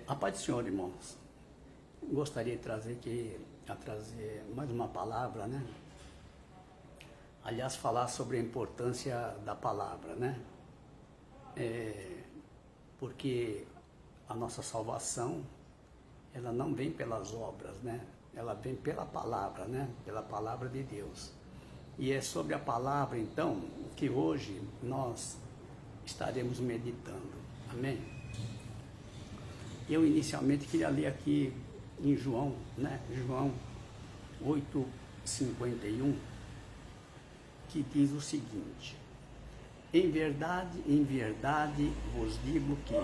A paz do Senhor, irmãos. Gostaria de trazer mais uma palavra, né? Aliás, falar sobre a importância da palavra, né? Porque a nossa salvação, ela não vem pelas obras, né? Ela vem pela palavra, né? Pela palavra de Deus. E é sobre a palavra, então, que hoje nós estaremos meditando. Amém? Eu inicialmente queria ler aqui em João, né? João 8:51, que diz o seguinte: em verdade vos digo que,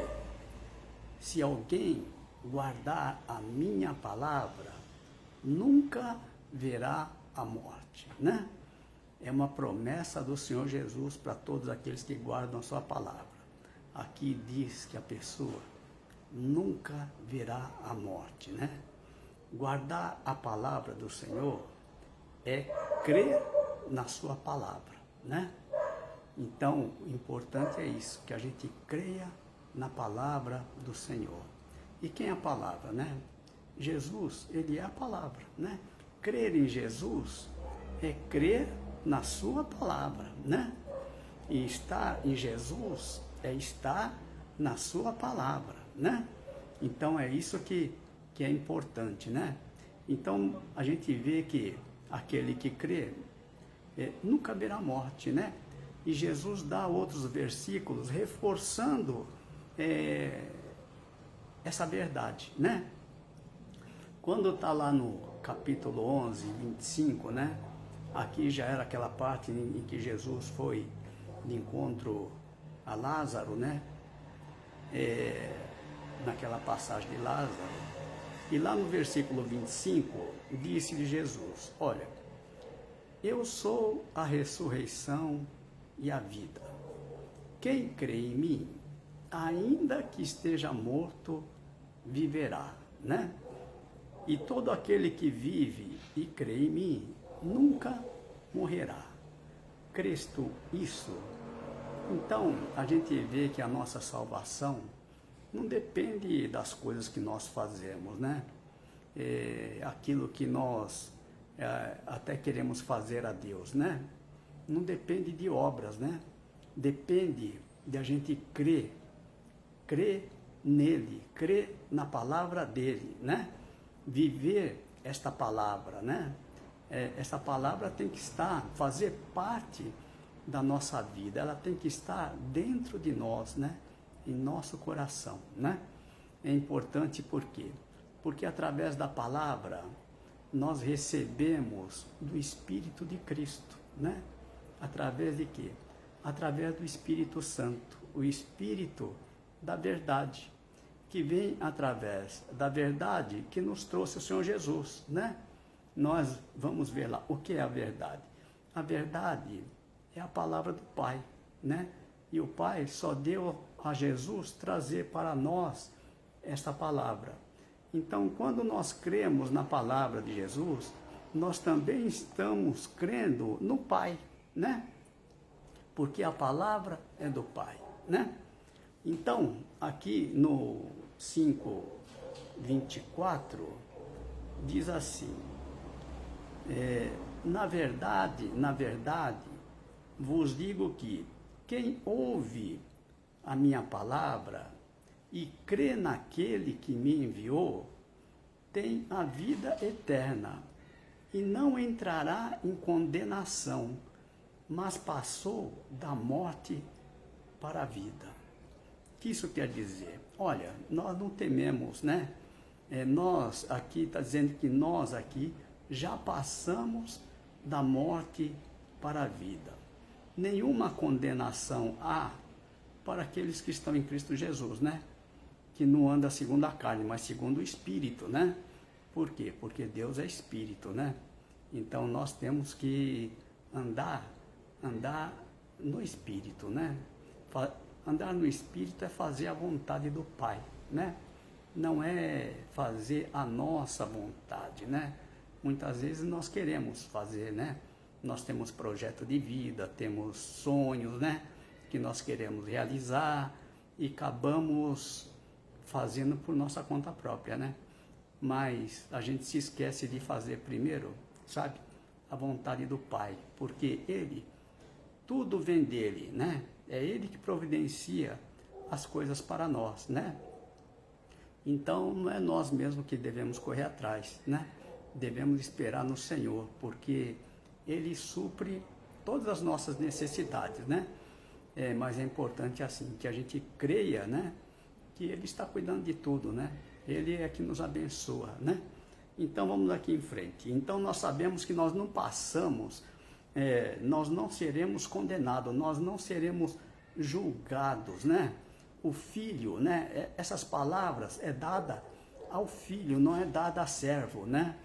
se alguém guardar a minha palavra, nunca verá a morte, né? É uma promessa do Senhor Jesus para todos aqueles que guardam a sua palavra. Aqui diz que a pessoa nunca verá a morte, né? Guardar a palavra do Senhor é crer na sua palavra, né? Então, o importante é isso, que a gente creia na palavra do Senhor. E quem é a palavra, né? Jesus, ele é a palavra, né? Crer em Jesus é crer na sua palavra, né? E estar em Jesus é estar na sua palavra, né? Então é isso que é importante, né? Então a gente vê que aquele que crê nunca verá morte, né? E Jesus dá outros versículos reforçando essa verdade, né? Quando está lá no capítulo 11, 25, né? Aqui já era aquela parte em que Jesus foi de encontro a Lázaro, né? Naquela passagem de Lázaro. E lá no versículo 25, disse-lhe Jesus: olha, eu sou a ressurreição e a vida. Quem crê em mim, ainda que esteja morto, viverá, né? E todo aquele que vive e crê em mim, nunca morrerá. Crês tu isso? Então, a gente vê que a nossa salvação não depende das coisas que nós fazemos, né? Aquilo que nós até queremos fazer a Deus, né? Não depende de obras, né? Depende de a gente crer nele, crer na palavra dele, né? Viver esta palavra, né? Essa palavra tem que fazer parte da nossa vida, ela tem que estar dentro de nós, né? Em nosso coração, né? É importante por quê? Porque através da palavra nós recebemos do Espírito de Cristo, né? Através de quê? Através do Espírito Santo, o Espírito da verdade, que vem através da verdade que nos trouxe o Senhor Jesus, né? Nós vamos ver lá o que é a verdade. A verdade é a palavra do Pai, né? E o Pai só deu a Jesus trazer para nós esta palavra. Então, quando nós cremos na palavra de Jesus, nós também estamos crendo no Pai, né? Porque a palavra é do Pai, né? Então, aqui no 5:24, diz assim: na verdade, vos digo que quem ouve a minha palavra e crê naquele que me enviou, tem a vida eterna e não entrará em condenação, mas passou da morte para a vida. O que isso quer dizer? Olha, nós não tememos, né? Nós aqui, está dizendo que nós aqui já passamos da morte para a vida. Nenhuma condenação há para aqueles que estão em Cristo Jesus, né? Que não anda segundo a carne, mas segundo o Espírito, né? Por quê? Porque Deus é Espírito, né? Então nós temos que andar no Espírito, né? Andar no Espírito é fazer a vontade do Pai, né? Não é fazer a nossa vontade, né? Muitas vezes nós queremos fazer, né? Nós temos projeto de vida, temos sonhos, né? Que nós queremos realizar e acabamos fazendo por nossa conta própria, né? Mas a gente se esquece de fazer primeiro, sabe? A vontade do Pai, porque Ele, tudo vem dEle, né? É Ele que providencia as coisas para nós, né? Então, não é nós mesmos que devemos correr atrás, né? Devemos esperar no Senhor, porque Ele supre todas as nossas necessidades, né? Mas é importante assim, que a gente creia, né? Que Ele está cuidando de tudo, né? Ele é que nos abençoa, né? Então, vamos aqui em frente. Então, nós sabemos que nós não passamos, nós não seremos condenados, nós não seremos julgados, né? O filho, né? Essas palavras é dada ao filho, não é dada a servo, né?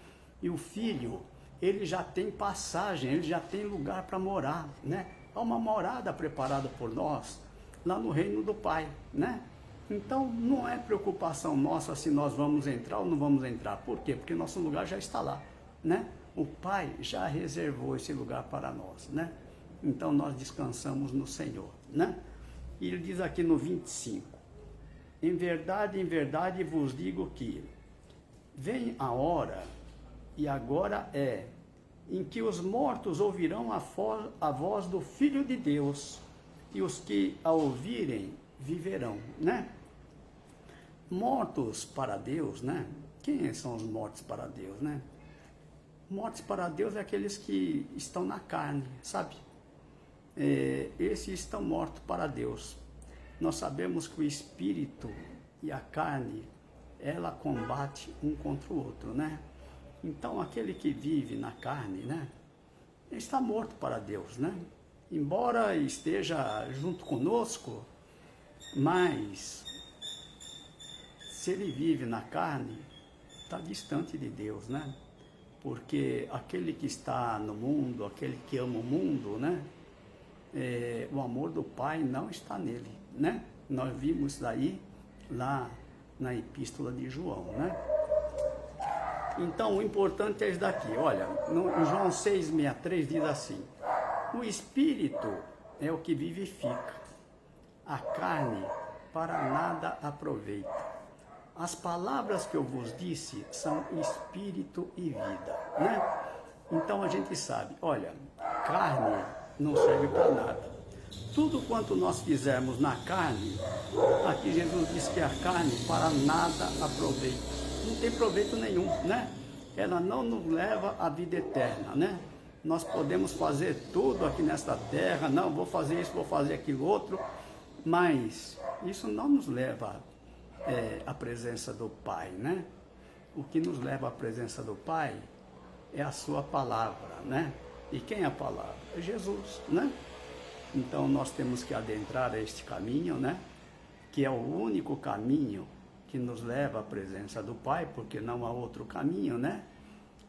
E o filho, ele já tem passagem, ele já tem lugar para morar, né? Há uma morada preparada por nós lá no reino do Pai, né? Então, não é preocupação nossa se nós vamos entrar ou não vamos entrar. Por quê? Porque nosso lugar já está lá, né? O Pai já reservou esse lugar para nós, né? Então, nós descansamos no Senhor, né? E ele diz aqui no 25, em verdade vos digo que vem a hora, e agora é, em que os mortos ouvirão a voz do Filho de Deus, e os que a ouvirem viverão, né? Mortos para Deus, né? Quem são os mortos para Deus, né? Mortos para Deus é aqueles que estão na carne, sabe? Esses estão mortos para Deus. Nós sabemos que o espírito e a carne, ela combate um contra o outro, né? Então, aquele que vive na carne, né? Está morto para Deus, né? Embora esteja junto conosco, mas se ele vive na carne, está distante de Deus, né? Porque aquele que está no mundo, aquele que ama o mundo, né? O amor do Pai não está nele, né? Nós vimos isso daí lá na epístola de João, né? Então, o importante é isso daqui. Olha, em João 6,63 diz assim, o Espírito é o que vivifica, a carne para nada aproveita. As palavras que eu vos disse são Espírito e vida, né? Então, a gente sabe, olha, carne não serve para nada. Tudo quanto nós fizermos na carne, aqui Jesus diz que a carne para nada aproveita. Não tem proveito nenhum, né? Ela não nos leva à vida eterna, né? Nós podemos fazer tudo aqui nesta terra, não, vou fazer isso, vou fazer aquilo outro, mas isso não nos leva à presença do Pai, né? O que nos leva à presença do Pai é a sua palavra, né? E quem é a palavra? É Jesus, né? Então nós temos que adentrar a este caminho, né? Que é o único caminho que nos leva à presença do Pai, porque não há outro caminho, né?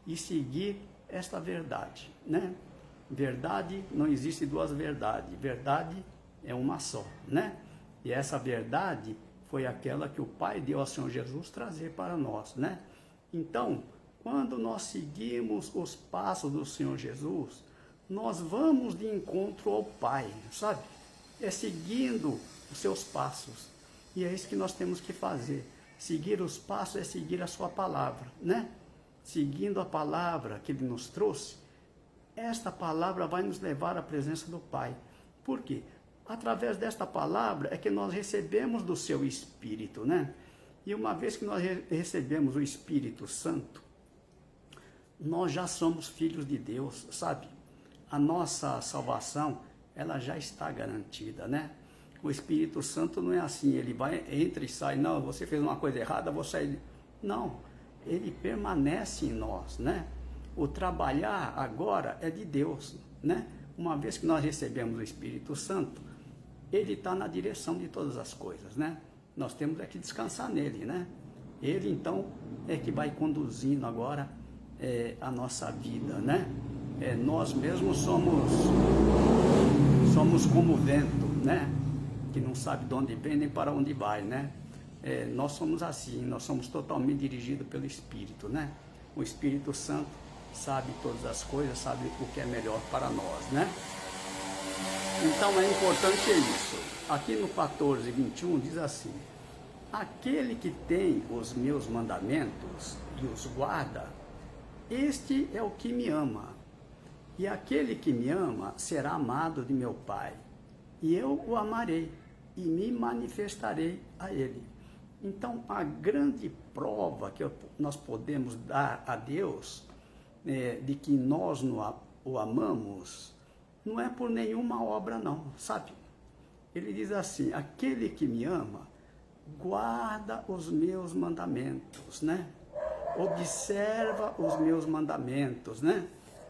E seguir esta verdade, né? Verdade, não existe duas verdades. Verdade é uma só, né? E essa verdade foi aquela que o Pai deu ao Senhor Jesus trazer para nós, né? Então, quando nós seguimos os passos do Senhor Jesus, nós vamos de encontro ao Pai, sabe? É seguindo os seus passos. E é isso que nós temos que fazer. Seguir os passos é seguir a sua palavra, né? Seguindo a palavra que Ele nos trouxe, esta palavra vai nos levar à presença do Pai. Por quê? Através desta palavra é que nós recebemos do seu Espírito, né? E uma vez que nós recebemos o Espírito Santo, nós já somos filhos de Deus, sabe? A nossa salvação, ela já está garantida, né? O Espírito Santo não é assim, ele vai, entra e sai, não, você fez uma coisa errada, vou sair. Não, ele permanece em nós, né? O trabalhar agora é de Deus, né? Uma vez que nós recebemos o Espírito Santo, ele está na direção de todas as coisas, né? Nós temos que descansar nele, né? Ele, então, é que vai conduzindo agora a nossa vida, né? Nós mesmos somos como o vento, né? Que não sabe de onde vem nem para onde vai, né? Nós somos assim, nós somos totalmente dirigidos pelo Espírito, né? O Espírito Santo sabe todas as coisas, sabe o que é melhor para nós, né? Então é importante isso. Aqui no 14:21 diz assim, aquele que tem os meus mandamentos e os guarda, este é o que me ama. E aquele que me ama será amado de meu Pai. E eu o amarei e me manifestarei a ele. Então, a grande prova que nós podemos dar a Deus de que nós o amamos, não é por nenhuma obra não, sabe? Ele diz assim, aquele que me ama, guarda os meus mandamentos, né? Observa os meus mandamentos, né?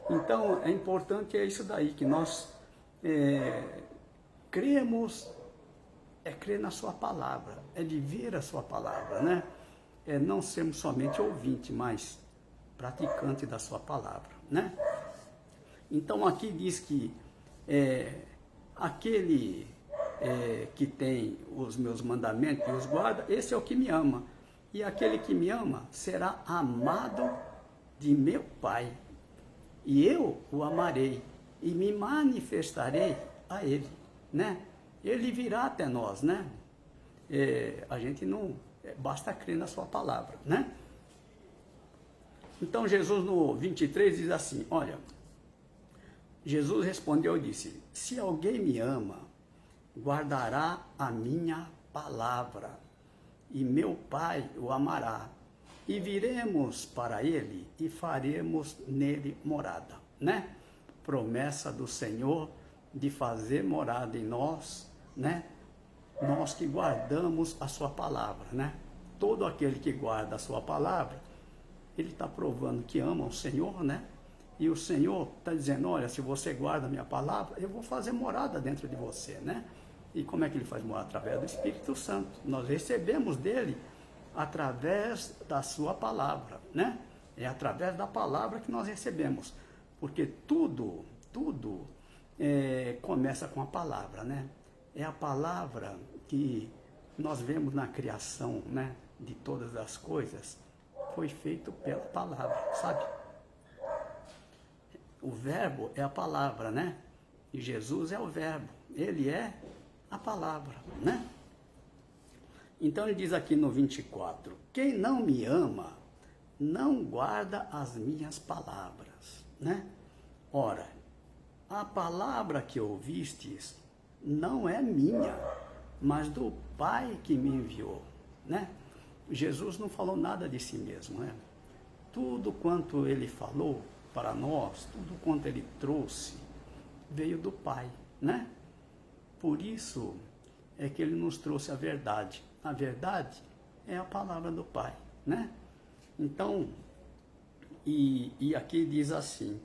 Então, é importante isso daí, que nós cremos, crer na sua palavra, viver a sua palavra, né? Não sermos somente ouvinte, mas praticante da sua palavra, né? Então, aqui diz que aquele que tem os meus mandamentos e os guarda, esse é o que me ama. E aquele que me ama será amado de meu Pai. E eu o amarei e me manifestarei a ele, né? Ele virá até nós, né? A gente não... basta crer na sua palavra, né? Então, Jesus no 23 diz assim, olha... Jesus respondeu e disse, se alguém me ama, guardará a minha palavra, e meu Pai o amará, e viremos para ele e faremos nele morada, né? Promessa do Senhor de fazer morada em nós, né? Nós que guardamos a sua palavra, né? Todo aquele que guarda a sua palavra, ele está provando que ama o Senhor, né? E o Senhor está dizendo, olha, se você guarda a minha palavra, eu vou fazer morada dentro de você, né? E como é que ele faz morada? Através do Espírito Santo. Nós recebemos dele através da sua palavra, né? É através da palavra que nós recebemos. Porque tudo começa com a palavra, né? É a palavra que nós vemos na criação, né? De todas as coisas, foi feito pela palavra, sabe? O verbo é a palavra, né? E Jesus é o verbo. Ele é a palavra, né? Então ele diz aqui no 24, quem não me ama, não guarda as minhas palavras, né? Ora, a palavra que ouvistes não é minha, mas do Pai que me enviou, né? Jesus não falou nada de si mesmo, né? Tudo quanto ele falou para nós, tudo quanto ele trouxe, veio do Pai, né? Por isso é que ele nos trouxe a verdade. A verdade é a palavra do Pai, né? Então, e aqui diz assim,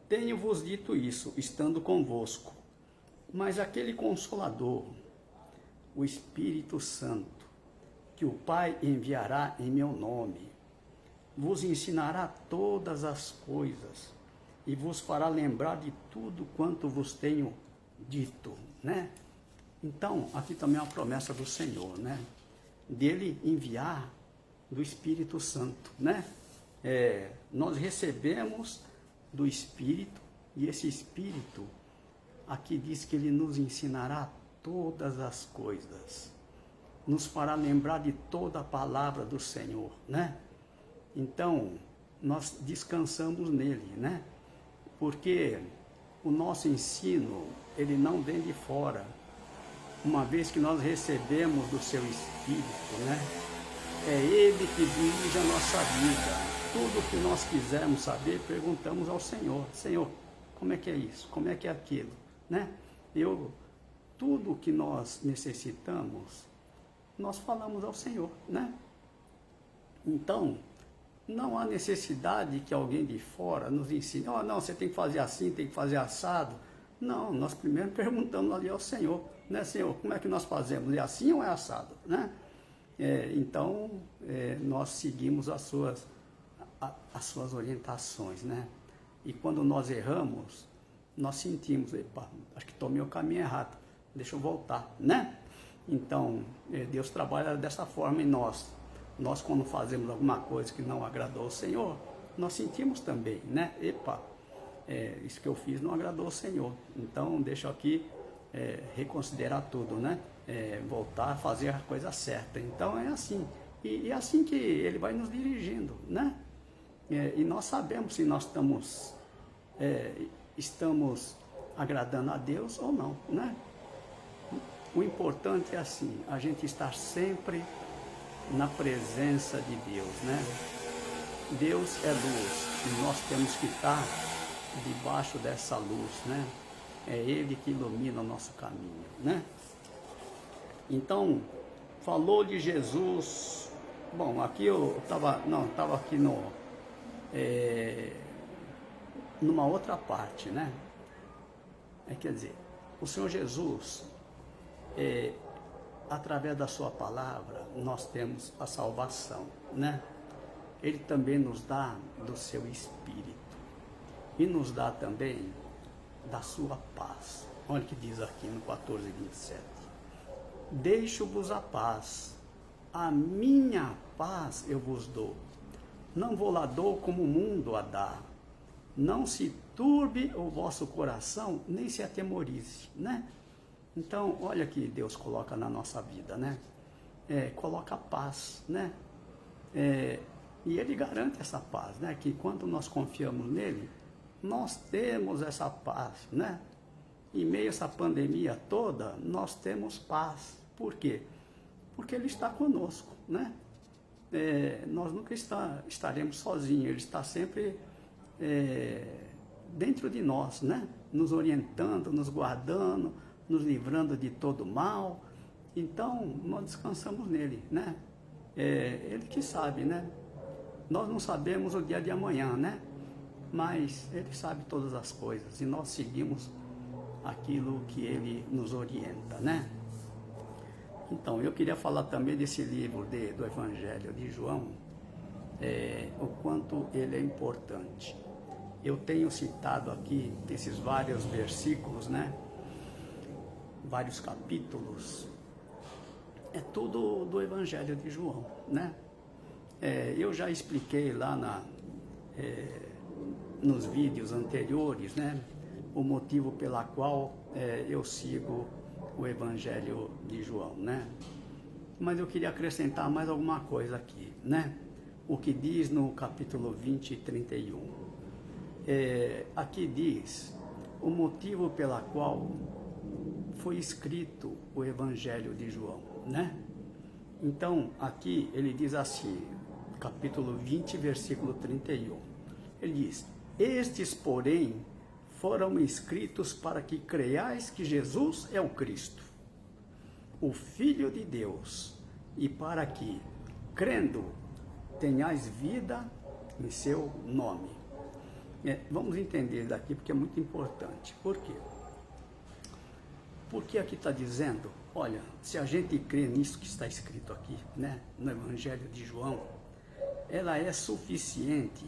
tenho-vos dito isso, estando convosco, mas aquele Consolador, o Espírito Santo, que o Pai enviará em meu nome, vos ensinará todas as coisas e vos fará lembrar de tudo quanto vos tenho dito, né? Então, aqui também é uma promessa do Senhor, né? Dele enviar do Espírito Santo, né? Nós recebemos do Espírito e esse Espírito aqui diz que ele nos ensinará todas as coisas, nos fará lembrar de toda a palavra do Senhor, né? Então, nós descansamos nele, né? Porque o nosso ensino, ele não vem de fora. Uma vez que nós recebemos do seu Espírito, né? É ele que dirige a nossa vida. Tudo que nós quisermos saber, perguntamos ao Senhor. Senhor, como é que é isso? Como é que é aquilo? Né? Tudo que nós necessitamos, nós falamos ao Senhor, né? Então, não há necessidade que alguém de fora nos ensine, não, você tem que fazer assim, tem que fazer assado. Não, nós primeiro perguntamos ali ao Senhor, né, Senhor, como é que nós fazemos? É assim ou é assado, né? Então, nós seguimos as suas orientações, né? E quando nós erramos, nós sentimos, epa, acho que tomei o caminho errado, deixa eu voltar, né? Então, Deus trabalha dessa forma em nós. Nós, quando fazemos alguma coisa que não agradou ao Senhor, nós sentimos também, né? Epa, isso que eu fiz não agradou ao Senhor. Então, deixa eu aqui reconsiderar tudo, né? voltar a fazer a coisa certa. Então é assim. E é assim que ele vai nos dirigindo, né? E nós sabemos se nós estamos agradando a Deus ou não, né? O importante é assim, a gente estar sempre na presença de Deus, né? Deus é luz e nós temos que estar debaixo dessa luz, né? É Ele que ilumina o nosso caminho, né? Então, falou de Jesus. Bom, aqui eu estava aqui numa outra parte, né? Quer dizer, o Senhor Jesus, através da sua palavra, nós temos a salvação, né? Ele também nos dá do seu Espírito e nos dá também da sua paz. Olha o que diz aqui no 14:27. Deixo-vos a paz, a minha paz eu vos dou. Não vou lá dou como o mundo a dá. Não se turbe o vosso coração, nem se atemorize, né? Então, olha que Deus coloca na nossa vida, né? Coloca a paz, né? E Ele garante essa paz, né? Que quando nós confiamos nele, nós temos essa paz, né? Em meio a essa pandemia toda, nós temos paz. Por quê? Porque Ele está conosco, né? Nós nunca estaremos sozinhos, Ele está sempre dentro de nós, né? Nos orientando, nos guardando, nos livrando de todo mal. Então, nós descansamos nele, né? Ele que sabe, né? Nós não sabemos o dia de amanhã, né? Mas Ele sabe todas as coisas e nós seguimos aquilo que Ele nos orienta, né? Então, eu queria falar também desse livro do Evangelho de João, o quanto ele é importante. Eu tenho citado aqui esses vários versículos, né? Vários capítulos. É tudo do Evangelho de João, né? Eu já expliquei lá nos vídeos anteriores, né? O motivo pela qual eu sigo o Evangelho de João, né? Mas eu queria acrescentar mais alguma coisa aqui, né? O que diz no capítulo 20 e 31. Aqui diz o motivo pela qual foi escrito o Evangelho de João, né? Então, aqui ele diz assim, capítulo 20, versículo 31. Ele diz: estes, porém, foram escritos para que creiais que Jesus é o Cristo, o Filho de Deus, e para que, crendo, tenhais vida em seu nome. Vamos entender daqui porque é muito importante. Por quê? Porque aqui está dizendo, olha, se a gente crê nisso que está escrito aqui, né, no Evangelho de João, ela é suficiente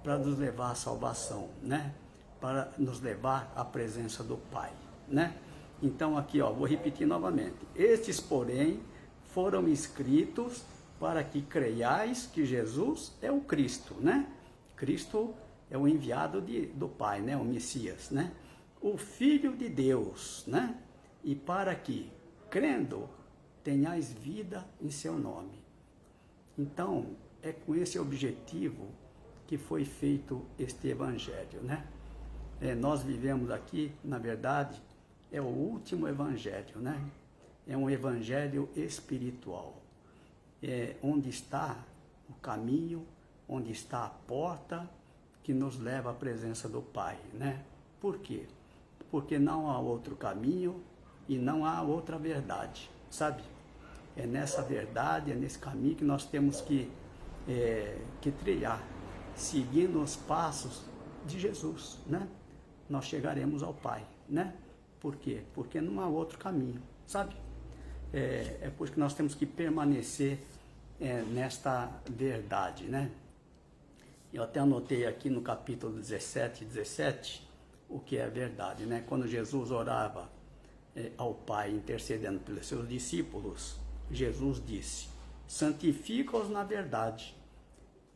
para nos levar à salvação, né? Para nos levar à presença do Pai, né? Então aqui, vou repetir novamente. Estes, porém, foram escritos para que creiais que Jesus é o Cristo, né? Cristo é o enviado do Pai, né? O Messias, né? O Filho de Deus, né? E para que, crendo, tenhais vida em seu nome. Então, é com esse objetivo que foi feito este Evangelho, né? Nós vivemos aqui, na verdade, é o último Evangelho, né? É um Evangelho espiritual. Onde está o caminho, onde está a porta que nos leva à presença do Pai, né? Por quê? Porque não há outro caminho e não há outra verdade, sabe? É nessa verdade, é nesse caminho que nós temos que trilhar, seguindo os passos de Jesus, né? Nós chegaremos ao Pai, né? Por quê? Porque não há outro caminho, sabe? É por isso que nós temos que permanecer nesta verdade, né? Eu até anotei aqui no capítulo 17 o que é a verdade, né? Quando Jesus orava ao Pai, intercedendo pelos seus discípulos, Jesus disse: santifica-os na verdade,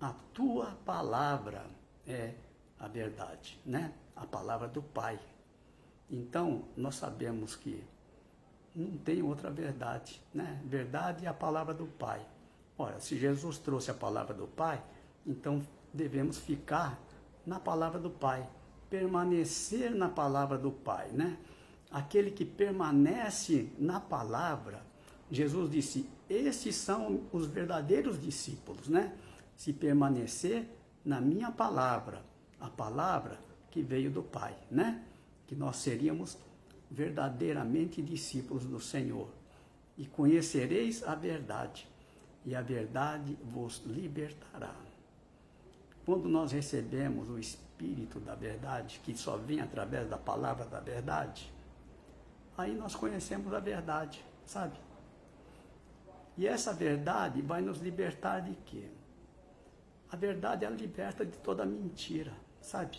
a tua palavra é a verdade, né? A palavra do Pai. Então, nós sabemos que não tem outra verdade, né? Verdade é a palavra do Pai. Ora, se Jesus trouxe a palavra do Pai, então devemos ficar na palavra do Pai, permanecer na palavra do Pai, né? Aquele que permanece na palavra, Jesus disse, esses são os verdadeiros discípulos, né? Se permanecer na minha palavra, a palavra que veio do Pai, né? Que nós seríamos verdadeiramente discípulos do Senhor. E conhecereis a verdade, e a verdade vos libertará. Quando nós recebemos o Espírito da verdade, que só vem através da palavra da verdade, aí nós conhecemos a verdade, sabe? E essa verdade vai nos libertar de quê? A verdade, ela liberta de toda mentira, sabe?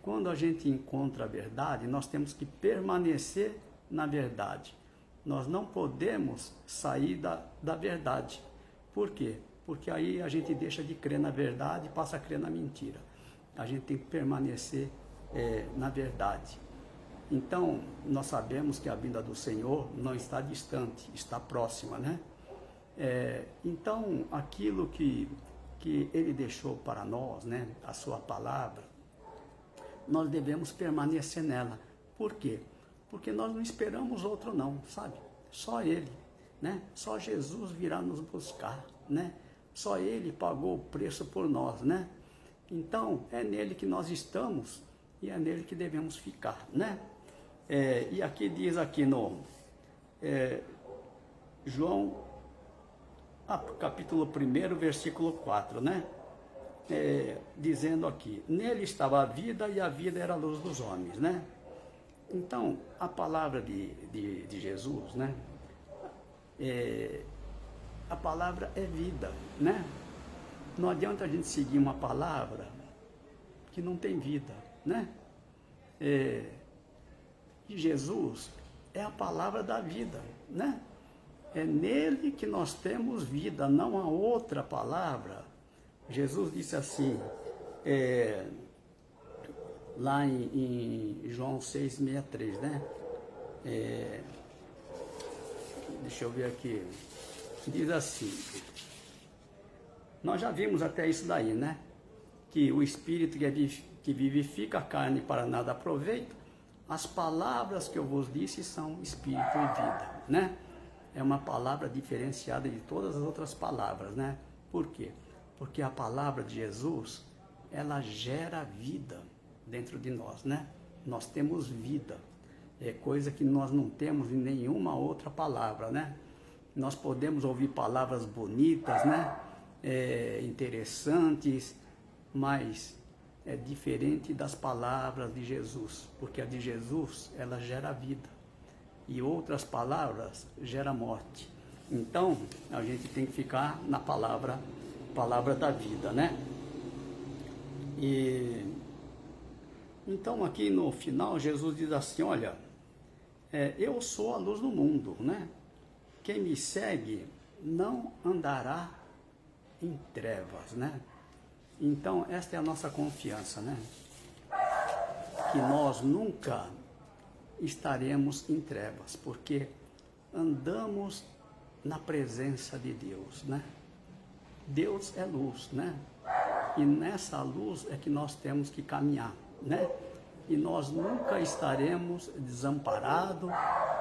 Quando a gente encontra a verdade, nós temos que permanecer na verdade. Nós não podemos sair da verdade. Por quê? Porque aí a gente deixa de crer na verdade e passa a crer na mentira. A gente tem que permanecer na verdade. Então, nós sabemos que a vinda do Senhor não está distante, está próxima, né? Então, aquilo que Ele deixou para nós, né? A sua palavra, nós devemos permanecer nela. Por quê? Porque nós não esperamos outro não, sabe? Só Ele, né? Só Jesus virá nos buscar, né? Só Ele pagou o preço por nós, né? Então, é nele que nós estamos e é nele que devemos ficar, né? E aqui diz aqui no João, capítulo 1, versículo 4, né? Dizendo aqui, nele estava a vida e a vida era a luz dos homens, né? Então, a palavra de Jesus, né? A palavra é vida, né? Não adianta a gente seguir uma palavra que não tem vida, né? E Jesus é a palavra da vida, né? É nele que nós temos vida, não há outra palavra. Jesus disse assim, lá em João 6,63, né? Deixa eu ver aqui. Diz assim, nós já vimos até isso daí, né? Que o Espírito que vivifica a carne para nada aproveita. As palavras que eu vos disse são Espírito e vida, né? É uma palavra diferenciada de todas as outras palavras, né? Por quê? Porque a palavra de Jesus, ela gera vida dentro de nós, né? Nós temos vida, é coisa que nós não temos em nenhuma outra palavra, né? Nós podemos ouvir palavras bonitas, né? Interessantes, mas é diferente das palavras de Jesus, porque a de Jesus, ela gera vida, e outras palavras gera morte. Então, a gente tem que ficar na palavra da vida, né? Então, aqui no final, Jesus diz assim, olha, eu sou a luz do mundo, né? Quem me segue não andará em trevas, né? Então, esta é a nossa confiança, né? Que nós nunca estaremos em trevas, porque andamos na presença de Deus, né? Deus é luz, né? E nessa luz é que nós temos que caminhar, né? E nós nunca estaremos desamparados,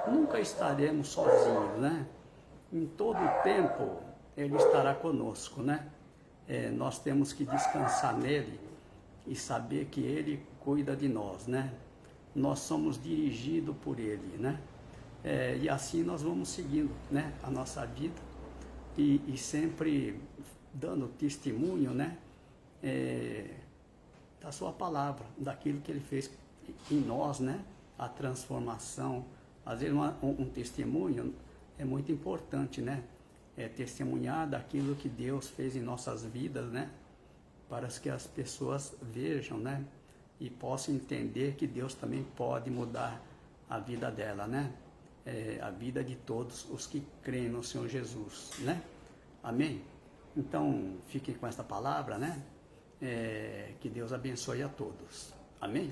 nunca estaremos sozinhos, né? Em todo o tempo, Ele estará conosco, né? Nós temos que descansar nele e saber que Ele cuida de nós, né? Nós somos dirigidos por Ele, né? E assim nós vamos seguindo, né? A nossa vida e sempre dando testemunho, né? Da sua palavra, daquilo que Ele fez em nós, né? A transformação. Às vezes um testemunho é muito importante, né? Testemunhar daquilo que Deus fez em nossas vidas, né? Para que as pessoas vejam, né? E possam entender que Deus também pode mudar a vida dela, né? A vida de todos os que creem no Senhor Jesus, né? Amém? Então, fiquem com esta palavra, né? Que Deus abençoe a todos. Amém?